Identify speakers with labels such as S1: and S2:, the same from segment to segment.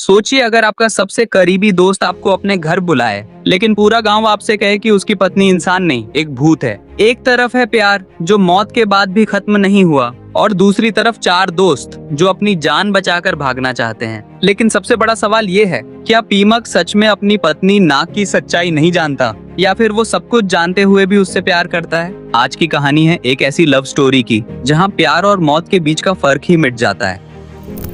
S1: सोचिए अगर आपका सबसे करीबी दोस्त आपको अपने घर बुलाए, लेकिन पूरा गांव आपसे कहे कि उसकी पत्नी इंसान नहीं, एक भूत है। एक तरफ है प्यार जो मौत के बाद भी खत्म नहीं हुआ, और दूसरी तरफ चार दोस्त जो अपनी जान बचाकर भागना चाहते हैं। लेकिन सबसे बड़ा सवाल ये है, क्या पीमक सच में अपनी पत्नी नाग की सच्चाई नहीं जानता, या फिर वो सब कुछ जानते हुए भी उससे प्यार करता है? आज की कहानी है एक ऐसी लव स्टोरी की जहाँ प्यार और मौत के बीच का फर्क ही मिट जाता है।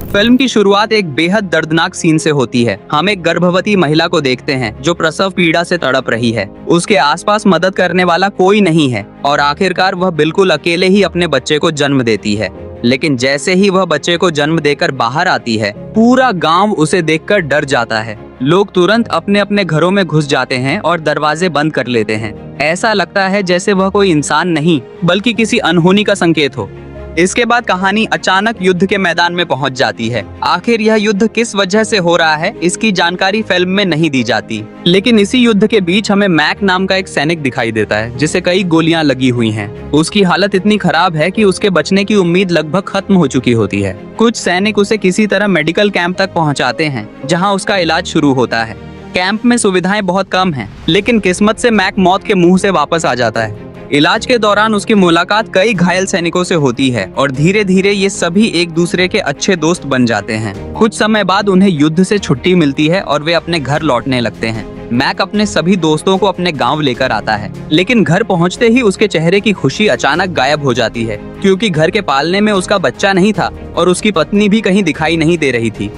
S1: फिल्म की शुरुआत एक बेहद दर्दनाक सीन से होती है। हम एक गर्भवती महिला को देखते हैं जो प्रसव पीड़ा से तड़प रही है। उसके आसपास मदद करने वाला कोई नहीं है और आखिरकार वह बिल्कुल अकेले ही अपने बच्चे को जन्म देती है। लेकिन जैसे ही वह बच्चे को जन्म देकर बाहर आती है, पूरा गांव उसे देखकर डर जाता है। लोग तुरंत अपने अपने घरों में घुस जाते हैं और दरवाजे बंद कर लेते हैं। ऐसा लगता है जैसे वह कोई इंसान नहीं बल्कि किसी अनहोनी का संकेत हो। इसके बाद कहानी अचानक युद्ध के मैदान में पहुंच जाती है। आखिर यह युद्ध किस वजह से हो रहा है, इसकी जानकारी फिल्म में नहीं दी जाती। लेकिन इसी युद्ध के बीच हमें मैक नाम का एक सैनिक दिखाई देता है जिसे कई गोलियां लगी हुई हैं। उसकी हालत इतनी खराब है कि उसके बचने की उम्मीद लगभग खत्म हो चुकी होती है। कुछ सैनिक उसे किसी तरह मेडिकल कैंप तक पहुँचाते हैं जहाँ उसका इलाज शुरू होता है। कैंप में सुविधाएं बहुत कम हैं, लेकिन किस्मत से मैक मौत के मुंह से वापस आ जाता है। इलाज के दौरान उसकी मुलाकात कई घायल सैनिकों से होती है और धीरे धीरे ये सभी एक दूसरे के अच्छे दोस्त बन जाते हैं। कुछ समय बाद उन्हें युद्ध से छुट्टी मिलती है और वे अपने घर लौटने लगते हैं। मैक अपने सभी दोस्तों को अपने गांव लेकर आता है, लेकिन घर पहुंचते ही उसके चेहरे की खुशी अचानक गायब हो जाती है, क्योंकि घर के पालने में उसका बच्चा नहीं था और उसकी पत्नी भी कहीं दिखाई नहीं दे रही थी।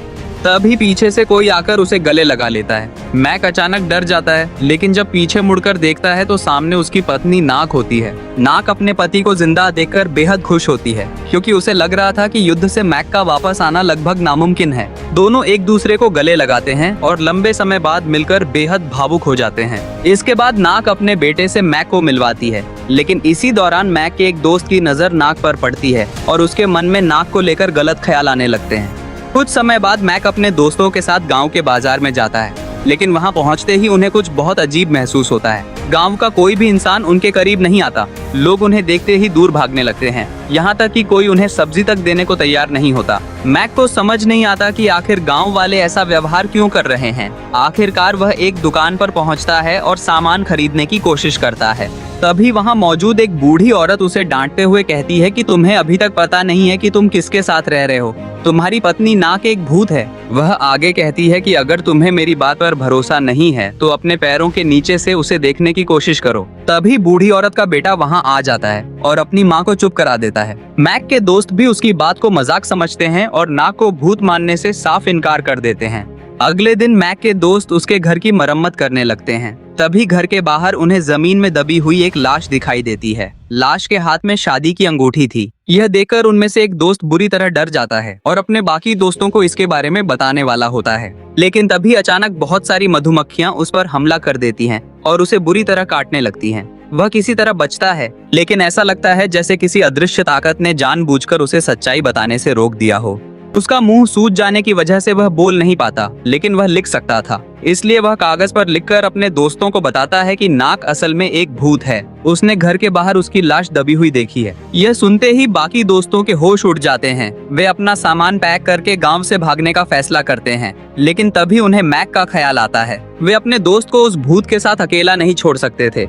S1: तभी पीछे से कोई आकर उसे गले लगा लेता है। मैक अचानक डर जाता है, लेकिन जब पीछे मुड़कर देखता है तो सामने उसकी पत्नी नाग होती है। नाग अपने पति को जिंदा देखकर बेहद खुश होती है, क्योंकि उसे लग रहा था कि युद्ध से मैक का वापस आना लगभग नामुमकिन है। दोनों एक दूसरे को गले लगाते हैं और लंबे समय बाद मिलकर बेहद भावुक हो जाते हैं। इसके बाद नाग अपने बेटे से मैक को मिलवाती है, लेकिन इसी दौरान मैक के एक दोस्त की नजर नाग पर पड़ती है और उसके मन में नाग को लेकर गलत ख्याल आने लगते हैं। कुछ समय बाद मैक अपने दोस्तों के साथ गांव के बाजार में जाता है, लेकिन वहां पहुंचते ही उन्हें कुछ बहुत अजीब महसूस होता है। गांव का कोई भी इंसान उनके करीब नहीं आता। लोग उन्हें देखते ही दूर भागने लगते हैं, यहाँ तक कि कोई उन्हें सब्जी तक देने को तैयार नहीं होता। मैक को समझ नहीं आता कि आखिर गांव वाले ऐसा व्यवहार क्यों कर रहे हैं। आखिरकार वह एक दुकान पर पहुंचता है और सामान खरीदने की कोशिश करता है। तभी वहां मौजूद एक बूढ़ी औरत उसे डांटते हुए कहती है कि तुम्हें अभी तक पता नहीं है कि तुम किसके साथ रह रहे हो। तुम्हारी पत्नी नाग एक भूत है। वह आगे कहती है कि अगर तुम्हें मेरी बात पर भरोसा नहीं है तो अपने पैरों के नीचे से उसे देखने की कोशिश करो। तभी बूढ़ी औरत का बेटा वहां आ जाता है और अपनी माँ को चुप करा देता है। मैक के दोस्त भी उसकी बात को मजाक समझते हैं और नाग को भूत मानने से साफ इनकार कर देते हैं। अगले दिन मैक के दोस्त उसके घर की मरम्मत करने लगते हैं। तभी घर के बाहर उन्हें जमीन में दबी हुई एक लाश दिखाई देती है। लाश के हाथ में शादी की अंगूठी थी। यह देखकर उनमें से एक दोस्त बुरी तरह डर जाता है और अपने बाकी दोस्तों को इसके बारे में बताने वाला होता है। लेकिन तभी अचानक बहुत सारी मधुमक्खियां उस पर हमला कर देती हैं और उसे बुरी तरह काटने लगती हैं। वह किसी तरह बचता है, लेकिन ऐसा लगता है जैसे किसी अदृश्य ताकत ने जानबूझकर उसे सच्चाई बताने से रोक दिया हो। उसका मुंह सूज जाने की वजह से वह बोल नहीं पाता, लेकिन वह लिख सकता था। इसलिए वह कागज पर लिखकर अपने दोस्तों को बताता है कि नाग असल में एक भूत है। उसने घर के बाहर उसकी लाश दबी हुई देखी है। यह सुनते ही बाकी दोस्तों के होश उड़ जाते हैं। वे अपना सामान पैक करके गांव से भागने का फैसला करते हैं, लेकिन तभी उन्हें मैक का ख्याल आता है। वे अपने दोस्त को उस भूत के साथ अकेला नहीं छोड़ सकते थे,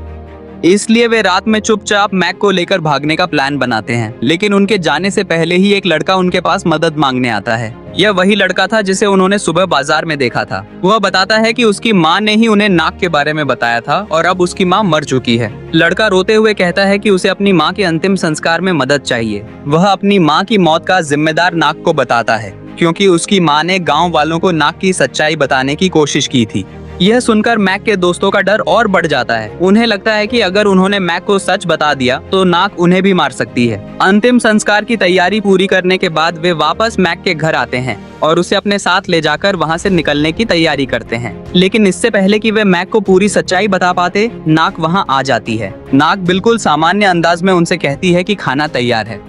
S1: इसलिए वे रात में चुपचाप मैक को लेकर भागने का प्लान बनाते हैं। लेकिन उनके जाने से पहले ही एक लड़का उनके पास मदद मांगने आता है। यह वही लड़का था जिसे उन्होंने सुबह बाजार में देखा था। वह बताता है कि उसकी माँ ने ही उन्हें नाग के बारे में बताया था और अब उसकी माँ मर चुकी है। लड़का रोते हुए कहता है कि उसे अपनी माँ के अंतिम संस्कार में मदद चाहिए। वह अपनी माँ की मौत का जिम्मेदार नाग को बताता है, क्योंकि उसकी माँ ने गाँव वालों को नाग की सच्चाई बताने की कोशिश की थी। यह सुनकर मैक के दोस्तों का डर और बढ़ जाता है। उन्हें लगता है कि अगर उन्होंने मैक को सच बता दिया तो नाग उन्हें भी मार सकती है। अंतिम संस्कार की तैयारी पूरी करने के बाद वे वापस मैक के घर आते हैं और उसे अपने साथ ले जाकर वहां से निकलने की तैयारी करते हैं। लेकिन इससे पहले कि वे मैक को पूरी सच्चाई बता पाते, नाग वहां आ जाती है। नाग बिल्कुल सामान्य अंदाज में उनसे कहती है कि खाना तैयार है।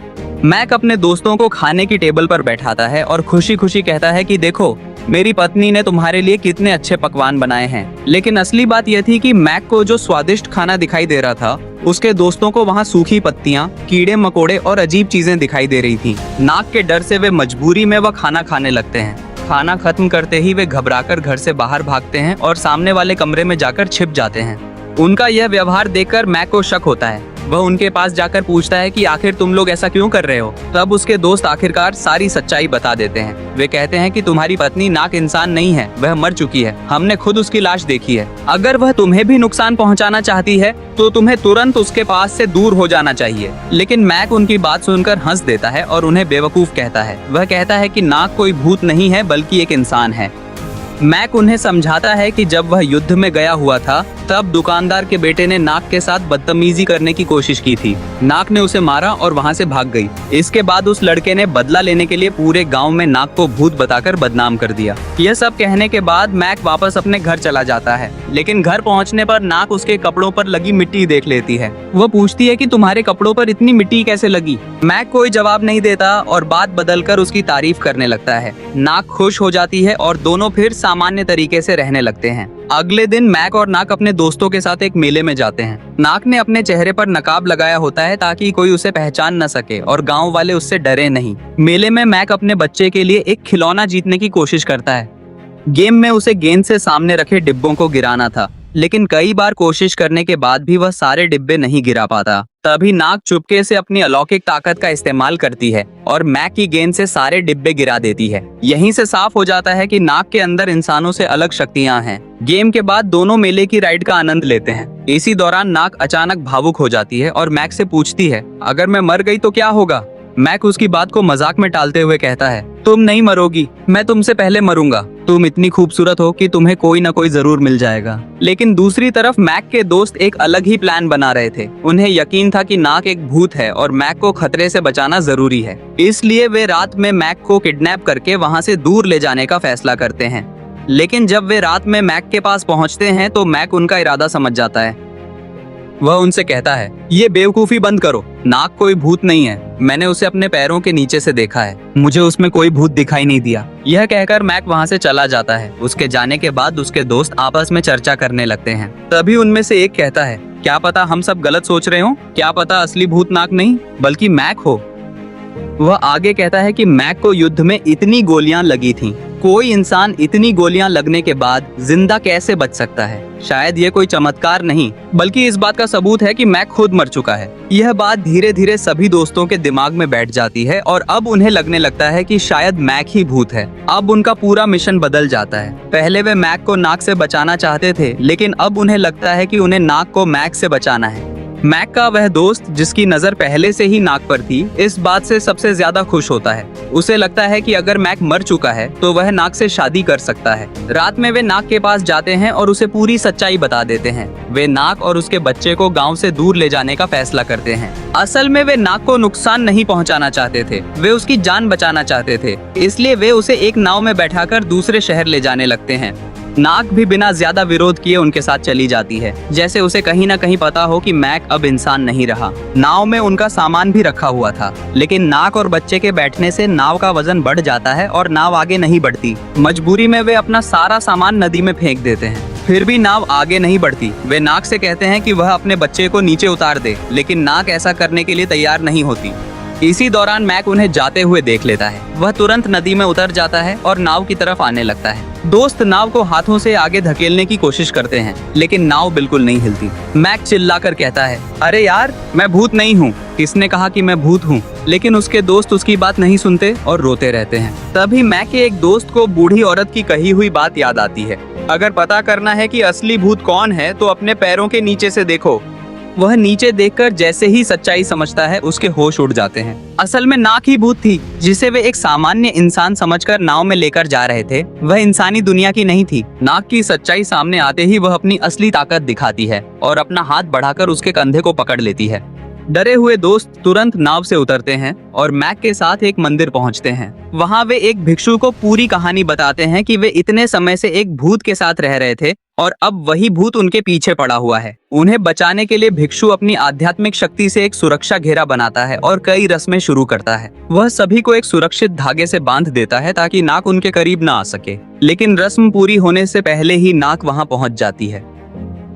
S1: मैक अपने दोस्तों को खाने की टेबल पर बैठाता है और खुशी खुशी कहता है कि देखो, मेरी पत्नी ने तुम्हारे लिए कितने अच्छे पकवान बनाए हैं। लेकिन असली बात यह थी कि मैक को जो स्वादिष्ट खाना दिखाई दे रहा था, उसके दोस्तों को वहाँ सूखी पत्तियाँ, कीड़े मकोड़े और अजीब चीजें दिखाई दे रही थी। नाग के डर से वे मजबूरी में वह खाना खाने लगते हैं। खाना खत्म करते ही वे घबराकर घर से बाहर भागते हैं और सामने वाले कमरे में जाकर छिप जाते हैं। उनका यह व्यवहार देखकर मैक को शक होता है। वह उनके पास जाकर पूछता है कि आखिर तुम लोग ऐसा क्यों कर रहे हो। तब उसके दोस्त आखिरकार सारी सच्चाई बता देते हैं। वे कहते हैं कि तुम्हारी पत्नी नाक इंसान नहीं है, वह मर चुकी है। हमने खुद उसकी लाश देखी है। अगर वह तुम्हें भी नुकसान पहुंचाना चाहती है तो तुम्हें तुरंत उसके पास से दूर हो जाना चाहिए। लेकिन मैक उनकी बात सुनकर हंस देता है और उन्हें बेवकूफ कहता है। वह कहता है कि नाक कोई भूत नहीं है बल्कि एक इंसान है। मैक उन्हें समझाता है कि जब वह युद्ध में गया हुआ था तब दुकानदार के बेटे ने नाक के साथ बदतमीजी करने की कोशिश की थी। नाक ने उसे मारा और वहां से भाग गई। इसके बाद उस लड़के ने बदला लेने के लिए पूरे गांव में नाक को भूत बताकर बदनाम कर दिया। यह सब कहने के बाद मैक वापस अपने घर चला जाता है, लेकिन घर पहुंचने पर नाक उसके कपड़ों पर लगी मिट्टी देख लेती है। वह पूछती है कि तुम्हारे कपड़ों पर इतनी मिट्टी कैसे लगी। मैक कोई जवाब नहीं देता और बात बदलकर उसकी तारीफ करने लगता है। नाक खुश हो जाती है और दोनों फिर सामान्य तरीके से रहने लगते हैं। अगले दिन मैक और नाक अपने दोस्तों के साथ एक मेले में जाते हैं। नाक ने अपने चेहरे पर नकाब लगाया होता है ताकि कोई उसे पहचान न सके और गांव वाले उससे डरे नहीं। मेले में मैक अपने बच्चे के लिए एक खिलौना जीतने की कोशिश करता है। गेम में उसे गेंद से सामने रखे डिब्बों को गिराना था, लेकिन कई बार कोशिश करने के बाद भी वह सारे डिब्बे नहीं गिरा पाता। तभी नाक चुपके से अपनी अलौकिक ताकत का इस्तेमाल करती है और मैक की गेंद से सारे डिब्बे गिरा देती है। यहीं से साफ हो जाता है कि नाक के अंदर इंसानों से अलग शक्तियां हैं। गेम के बाद दोनों मेले की राइड का आनंद लेते हैं। इसी दौरान नाक अचानक भावुक हो जाती है और मैक से पूछती है, अगर मैं मर गई तो क्या होगा। मैक उसकी बात को मजाक में टालते हुए कहता है, तुम नहीं मरोगी, मैं तुमसे पहले मरूंगा। तुम इतनी खूबसूरत हो कि तुम्हें कोई ना कोई जरूर मिल जाएगा। लेकिन दूसरी तरफ मैक के दोस्त एक अलग ही प्लान बना रहे थे। उन्हें यकीन था कि नाक एक भूत है और मैक को खतरे से बचाना जरूरी है। इसलिए वे रात में मैक को किडनैप करके वहां से दूर ले जाने का फैसला करते हैं। लेकिन जब वे रात में मैक के पास पहुंचते हैं तो मैक उनका इरादा समझ जाता है। वह उनसे कहता है, ये बेवकूफी बंद करो, नाक कोई भूत नहीं है। मैंने उसे अपने पैरों के नीचे से देखा है, मुझे उसमें कोई भूत दिखाई नहीं दिया। यह कहकर मैक वहां से चला जाता है। उसके जाने के बाद उसके दोस्त आपस में चर्चा करने लगते हैं। तभी उनमें से एक कहता है, क्या पता हम सब गलत सोच रहे हो, क्या पता असली भूत नाक नहीं बल्कि मैक हो। वह आगे कहता है कि मैक को युद्ध में इतनी गोलियां लगी थीं। कोई इंसान इतनी गोलियां लगने के बाद जिंदा कैसे बच सकता है। शायद ये कोई चमत्कार नहीं बल्कि इस बात का सबूत है कि मैक खुद मर चुका है। यह बात धीरे धीरे सभी दोस्तों के दिमाग में बैठ जाती है और अब उन्हें लगने लगता है कि शायद मैक ही भूत है। अब उनका पूरा मिशन बदल जाता है। पहले वे मैक को नाक से बचाना चाहते थे, लेकिन अब उन्हें लगता है कि उन्हें नाक को मैक से बचाना है। मैक का वह दोस्त जिसकी नजर पहले से ही नाक पर थी, इस बात से सबसे ज्यादा खुश होता है। उसे लगता है कि अगर मैक मर चुका है तो वह नाक से शादी कर सकता है। रात में वे नाक के पास जाते हैं और उसे पूरी सच्चाई बता देते हैं। वे नाक और उसके बच्चे को गांव से दूर ले जाने का फैसला करते हैं। असल में वे नाक को नुकसान नहीं पहुंचाना चाहते थे, वे उसकी जान बचाना चाहते थे। इसलिए वे उसे एक नाव में बैठाकर दूसरे शहर ले जाने लगते हैं। नाक भी बिना ज्यादा विरोध किए उनके साथ चली जाती है, जैसे उसे कहीं ना कहीं पता हो कि मैक अब इंसान नहीं रहा। नाव में उनका सामान भी रखा हुआ था, लेकिन नाक और बच्चे के बैठने से नाव का वजन बढ़ जाता है और नाव आगे नहीं बढ़ती। मजबूरी में वे अपना सारा सामान नदी में फेंक देते हैं, फिर भी नाव आगे नहीं बढ़ती। वे नाक से कहते हैं कि वह अपने बच्चे को नीचे उतार दे, लेकिन नाक ऐसा करने के लिए तैयार नहीं होती। इसी दौरान मैक उन्हें जाते हुए देख लेता है। वह तुरंत नदी में उतर जाता है और नाव की तरफ आने लगता है। दोस्त नाव को हाथों से आगे धकेलने की कोशिश करते हैं, लेकिन नाव बिल्कुल नहीं हिलती। मैक चिल्लाकर कहता है, अरे यार, मैं भूत नहीं हूँ। किसने कहा कि मैं भूत हूँ? लेकिन उसके दोस्त उसकी बात नहीं सुनते और रोते रहते हैं। तभी मैक के एक दोस्त को बूढ़ी औरत की कही हुई बात याद आती है, अगर पता करना है कि असली भूत कौन है तो अपने पैरों के नीचे से देखो। वह नीचे देखकर जैसे ही सच्चाई समझता है, उसके होश उड़ जाते हैं। असल में नाक ही भूत थी, जिसे वे एक सामान्य इंसान समझकर नाव में लेकर जा रहे थे। वह इंसानी दुनिया की नहीं थी। नाक की सच्चाई सामने आते ही वह अपनी असली ताकत दिखाती है और अपना हाथ बढ़ाकर उसके कंधे को पकड़ लेती है। डरे हुए दोस्त तुरंत नाव से उतरते हैं और मैक के साथ एक मंदिर पहुंचते हैं। वहां वे एक भिक्षु को पूरी कहानी बताते हैं कि वे इतने समय से एक भूत के साथ रह रहे थे और अब वही भूत उनके पीछे पड़ा हुआ है। उन्हें बचाने के लिए भिक्षु अपनी आध्यात्मिक शक्ति से एक सुरक्षा घेरा बनाता है और कई रस्में शुरू करता है। वह सभी को एक सुरक्षित धागे से बांध देता है ताकि नाक उनके करीब ना आ सके। लेकिन रस्म पूरी होने से पहले ही नाक वहां पहुंच जाती है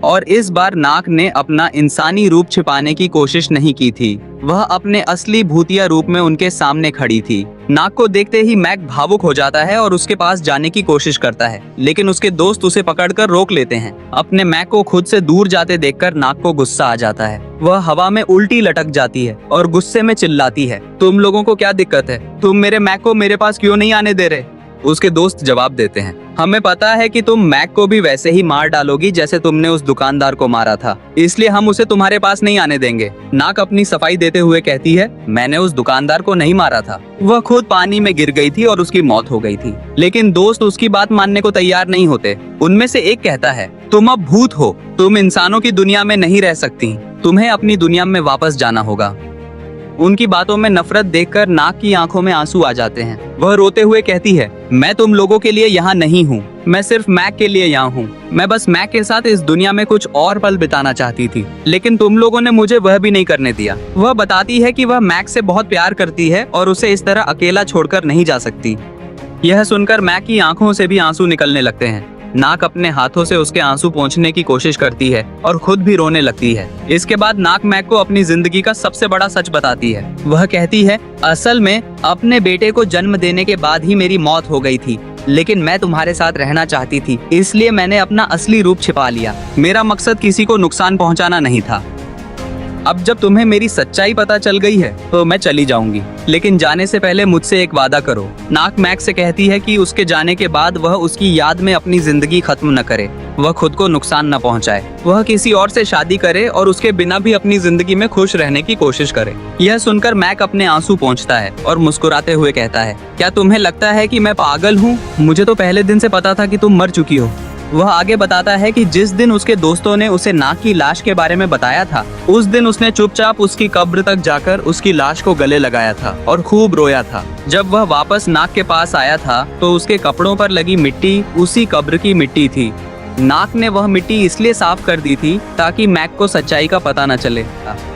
S1: और इस बार नाक ने अपना इंसानी रूप छिपाने की कोशिश नहीं की थी। वह अपने असली भूतिया रूप में उनके सामने खड़ी थी। नाक को देखते ही मैक भावुक हो जाता है और उसके पास जाने की कोशिश करता है, लेकिन उसके दोस्त उसे पकड़कर रोक लेते हैं। अपने मैक को खुद से दूर जाते देखकर नाक को गुस्सा आ जाता है। वह हवा में उल्टी लटक जाती है और गुस्से में चिल्लाती है, तुम लोगों को क्या दिक्कत है? तुम मेरे मैक को मेरे पास क्यों नहीं आने दे रहे? उसके दोस्त जवाब देते हैं, हमें पता है कि तुम मैक को भी वैसे ही मार डालोगी जैसे तुमने उस दुकानदार को मारा था, इसलिए हम उसे तुम्हारे पास नहीं आने देंगे। नाक अपनी सफाई देते हुए कहती है, मैंने उस दुकानदार को नहीं मारा था, वह खुद पानी में गिर गई थी और उसकी मौत हो गई थी। लेकिन दोस्त उसकी बात मानने को तैयार नहीं होते। उनमें से एक कहता है, तुम अब भूत हो, तुम इंसानों की दुनिया में नहीं रह सकती, तुम्हें अपनी दुनिया में वापस जाना होगा। उनकी बातों में नफरत देखकर नाक की आंखों में आंसू आ जाते हैं। वह रोते हुए कहती है, मैं तुम लोगों के लिए यहाँ नहीं हूँ, मैं सिर्फ मैक के लिए यहाँ हूँ। मैं बस मैक के साथ इस दुनिया में कुछ और पल बिताना चाहती थी, लेकिन तुम लोगों ने मुझे वह भी नहीं करने दिया। वह बताती है कि वह मैक से बहुत प्यार करती है और उसे इस तरह अकेला छोड़कर नहीं जा सकती। यह सुनकर मैक की आंखों से भी आंसू निकलने लगते हैं। नाक अपने हाथों से उसके आंसू पोंछने की कोशिश करती है और खुद भी रोने लगती है। इसके बाद नाक मैक को अपनी जिंदगी का सबसे बड़ा सच बताती है। वह कहती है, असल में अपने बेटे को जन्म देने के बाद ही मेरी मौत हो गई थी, लेकिन मैं तुम्हारे साथ रहना चाहती थी, इसलिए मैंने अपना असली रूप छिपा लिया। मेरा मकसद किसी को नुकसान पहुंचाना नहीं था। अब जब तुम्हें मेरी सच्चाई पता चल गई है तो मैं चली जाऊंगी, लेकिन जाने से पहले मुझसे एक वादा करो। नाक मैक से कहती है कि उसके जाने के बाद वह उसकी याद में अपनी जिंदगी खत्म न करे, वह खुद को नुकसान न पहुंचाए, वह किसी और से शादी करे और उसके बिना भी अपनी जिंदगी में खुश रहने की कोशिश करे। यह सुनकर मैक अपने आंसू पोंछता है और मुस्कुराते हुए कहता है, क्या तुम्हें लगता है कि मैं पागल हूँ? मुझे तो पहले दिन से पता था कि तुम मर चुकी हो। वह आगे बताता है कि जिस दिन उसके दोस्तों ने उसे नाक की लाश के बारे में बताया था, उस दिन उसने चुपचाप उसकी कब्र तक जाकर उसकी लाश को गले लगाया था और खूब रोया था। जब वह वापस नाक के पास आया था तो उसके कपड़ों पर लगी मिट्टी उसी कब्र की मिट्टी थी। नाक ने वह मिट्टी इसलिए साफ कर दी थी ताकि मैक को सच्चाई का पता न चले।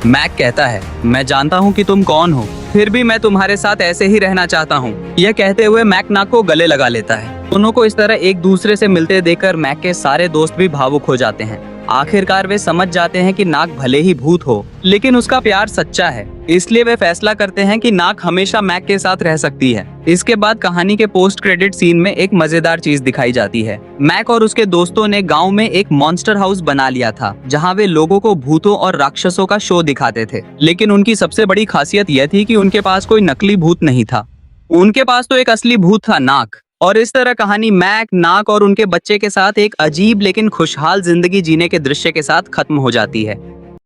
S1: मैक कहता है, मैं जानता हूँ कि तुम कौन हो, फिर भी मैं तुम्हारे साथ ऐसे ही रहना चाहता हूँ। यह कहते हुए मैक नाक को गले लगा लेता है। दोनों को इस तरह एक दूसरे से मिलते देखकर मैक के सारे दोस्त भी भावुक हो जाते हैं। आखिरकार वे समझ जाते हैं कि नाक भले ही भूत हो, लेकिन उसका प्यार सच्चा है, इसलिए वे फैसला करते हैं कि नाक हमेशा मैक के साथ रह सकती है। इसके बाद कहानी के पोस्ट क्रेडिट सीन में एक मजेदार चीज दिखाई जाती है। मैक और उसके दोस्तों ने गांव में एक मॉन्स्टर हाउस बना लिया था, जहां वे लोगों को भूतों और राक्षसों का शो दिखाते थे। लेकिन उनकी सबसे बड़ी खासियत यह थी कि उनके पास कोई नकली भूत नहीं था, उनके पास तो एक असली भूत था, नाक। और इस तरह कहानी मैक, नाक और उनके बच्चे के साथ एक अजीब लेकिन खुशहाल जिंदगी जीने के दृश्य के साथ खत्म हो जाती है।